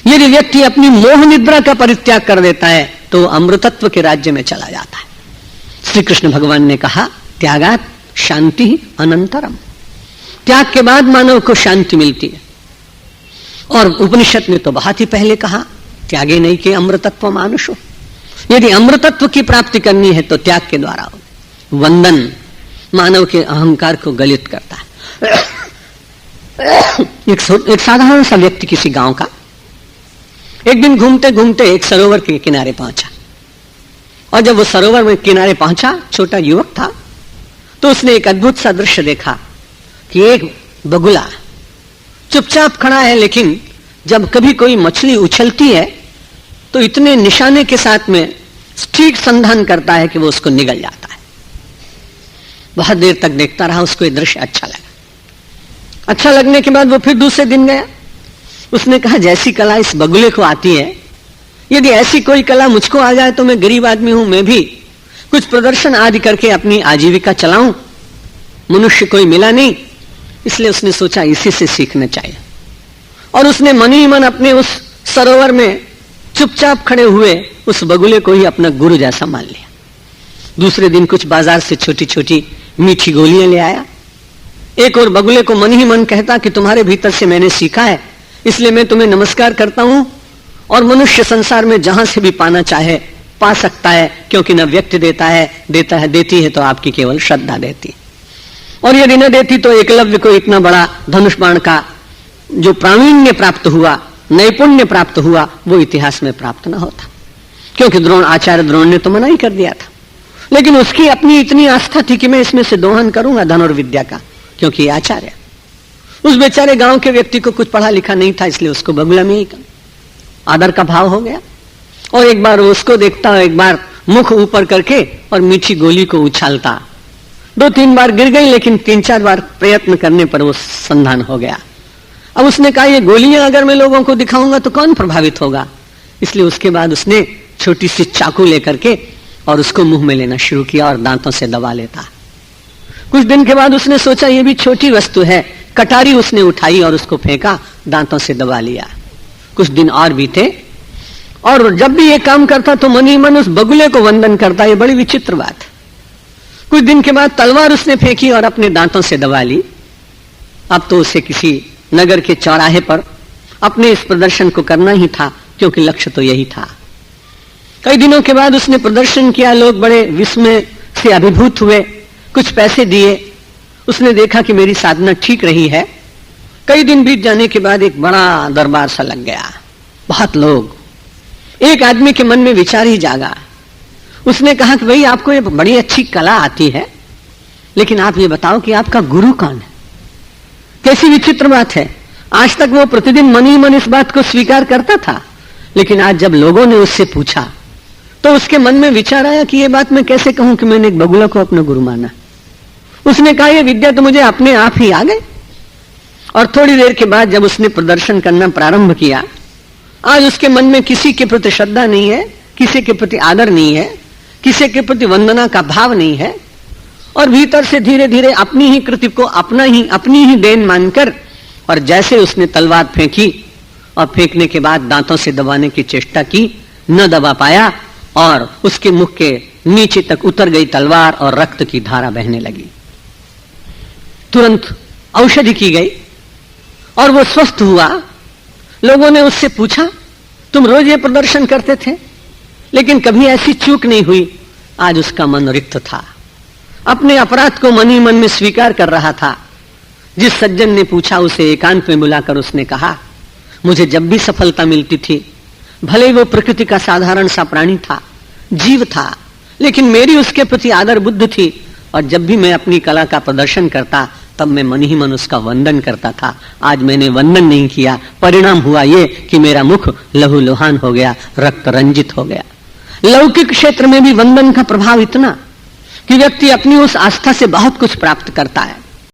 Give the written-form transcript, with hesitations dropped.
यदि व्यक्ति अपनी मोह निद्रा का परित्याग कर देता है तो अमृतत्व के राज्य में चला जाता है। श्री कृष्ण भगवान ने कहा, त्यागात शांति अनंतरम, त्याग के बाद मानव को शांति मिलती है। और उपनिषद ने तो बहुत ही पहले कहा, त्यागे नहीं के अमृतत्व मानुषो। यदि अमृतत्व की प्राप्ति करनी है तो त्याग के द्वारा हो। वंदन मानव के अहंकार को गलित करता है। एक साधारण सा व्यक्ति किसी गांव का एक दिन घूमते घूमते एक सरोवर के किनारे पहुंचा, और जब वो सरोवर में किनारे पहुंचा, छोटा युवक था, तो उसने एक अद्भुत सा दृश्य देखा कि एक बगुला चुपचाप खड़ा है, लेकिन जब कभी कोई मछली उछलती है तो इतने निशाने के साथ में ठीक संधान करता है कि वो उसको निगल जाता है। बहुत देर तक देखता रहा, उसको ये दृश्य अच्छा लगा। अच्छा लगने के बाद वो फिर दूसरे दिन गया। उसने कहा, जैसी कला इस बगुले को आती है, यदि ऐसी कोई कला मुझको आ जाए तो मैं गरीब आदमी हूं, मैं भी कुछ प्रदर्शन आदि करके अपनी आजीविका चलाऊं। मनुष्य कोई मिला नहीं, इसलिए उसने सोचा इसी से सीखना चाहिए। और उसने मन ही मन अपने उस सरोवर में चुपचाप खड़े हुए उस बगुले को ही अपना गुरु जैसा मान लिया। दूसरे दिन कुछ बाजार से छोटी छोटी मीठी गोलियां ले आया। एक और बगुले को मन ही मन कहता कि तुम्हारे भीतर से मैंने सीखा है, इसलिए मैं तुम्हें नमस्कार करता हूं, और मनुष्य संसार में जहां से भी पाना चाहे पा सकता है, क्योंकि न व्यक्ति देता है देती है तो आपकी केवल श्रद्धा देती, और यदि न देती तो एकलव्य को इतना बड़ा धनुष बाण का जो प्रावीण्य प्राप्त हुआ, नैपुण्य प्राप्त हुआ, वो इतिहास में प्राप्त न होता, क्योंकि आचार्य द्रोण ने तो मना ही कर दिया था। लेकिन उसकी अपनी इतनी आस्था थी कि मैं इसमें से दोहन करूंगा धनुर्विद्या का, क्योंकि आचार्य। उस बेचारे गांव के व्यक्ति को कुछ पढ़ा लिखा नहीं था, इसलिए उसको बगुला में ही आदर का भाव हो गया। और एक बार उसको देखता, एक बार मुख ऊपर करके और मीठी गोली को उछालता। 2-3 बार गिर गई, लेकिन 3-4 बार प्रयत्न करने पर वो संधान हो गया। अब उसने कहा, ये गोलियां अगर मैं लोगों को दिखाऊंगा तो कौन प्रभावित होगा। इसलिए उसके बाद उसने छोटी सी चाकू लेकर के और उसको मुंह में लेना शुरू किया और दांतों से दबा लेता। कुछ दिन के बाद उसने सोचा ये भी छोटी वस्तु है, कटारी उसने उठाई और उसको फेंका, दांतों से दबा लिया। कुछ दिन और बीते, और जब भी ये काम करता तो मन ही मन उस बगुले को वंदन करता। ये बड़ी विचित्र बात। कुछ दिन के बाद तलवार उसने फेंकी और अपने दांतों से दबा ली। अब तो उसे किसी नगर के चौराहे पर अपने इस प्रदर्शन को करना ही था, क्योंकि लक्ष्य तो यही था। कई दिनों के बाद उसने प्रदर्शन किया, लोग बड़े विस्मय से अभिभूत हुए, कुछ पैसे दिए। उसने देखा कि मेरी साधना ठीक रही है। कई दिन बीत जाने के बाद एक बड़ा दरबार सा लग गया, बहुत लोग। एक आदमी के मन में विचार ही जागा। उसने कहा कि भाई, आपको ये बड़ी अच्छी कला आती है, लेकिन आप ये बताओ कि आपका गुरु कौन है। कैसी विचित्र बात है। आज तक वो प्रतिदिन मन ही मन इस बात को स्वीकार करता था, लेकिन आज जब लोगों ने उससे पूछा तो उसके मन में विचार आया कि ये बात मैं कैसे कहूं कि मैंने एक बगुला को अपना गुरु माना। उसने कहा, ये विद्या तो मुझे अपने आप ही आ गई। और थोड़ी देर के बाद जब उसने प्रदर्शन करना प्रारंभ किया, आज उसके मन में किसी के प्रति श्रद्धा नहीं है, किसी के प्रति आदर नहीं है, किसी के प्रति वंदना का भाव नहीं है, और भीतर से धीरे धीरे अपनी ही कृति को अपनी ही देन मानकर, और जैसे उसने तलवार फेंकी और फेंकने के बाद दांतों से दबाने की चेष्टा की, न दबा पाया, और उसके मुख के नीचे तक उतर गई तलवार और रक्त की धारा बहने लगी। तुरंत औषधि की गई और वो स्वस्थ हुआ। लोगों ने उससे पूछा, तुम रोज ये प्रदर्शन करते थे, लेकिन कभी ऐसी चूक नहीं हुई। आज उसका मन रिक्त था, अपने अपराध को मन ही मन में स्वीकार कर रहा था। जिस सज्जन ने पूछा, उसे एकांत में बुलाकर उसने कहा, मुझे जब भी सफलता मिलती थी, भले वो प्रकृति का साधारण सा प्राणी था, जीव था, लेकिन मेरी उसके प्रति आदर बुद्धि थी, और जब भी मैं अपनी कला का प्रदर्शन करता तब मैं मन ही मन उसका वंदन करता था। आज मैंने वंदन नहीं किया, परिणाम हुआ ये कि मेरा मुख लहू लुहान हो गया, रक्त रंजित हो गया। लौकिक क्षेत्र में भी वंदन का प्रभाव इतना कि व्यक्ति अपनी उस आस्था से बहुत कुछ प्राप्त करता है।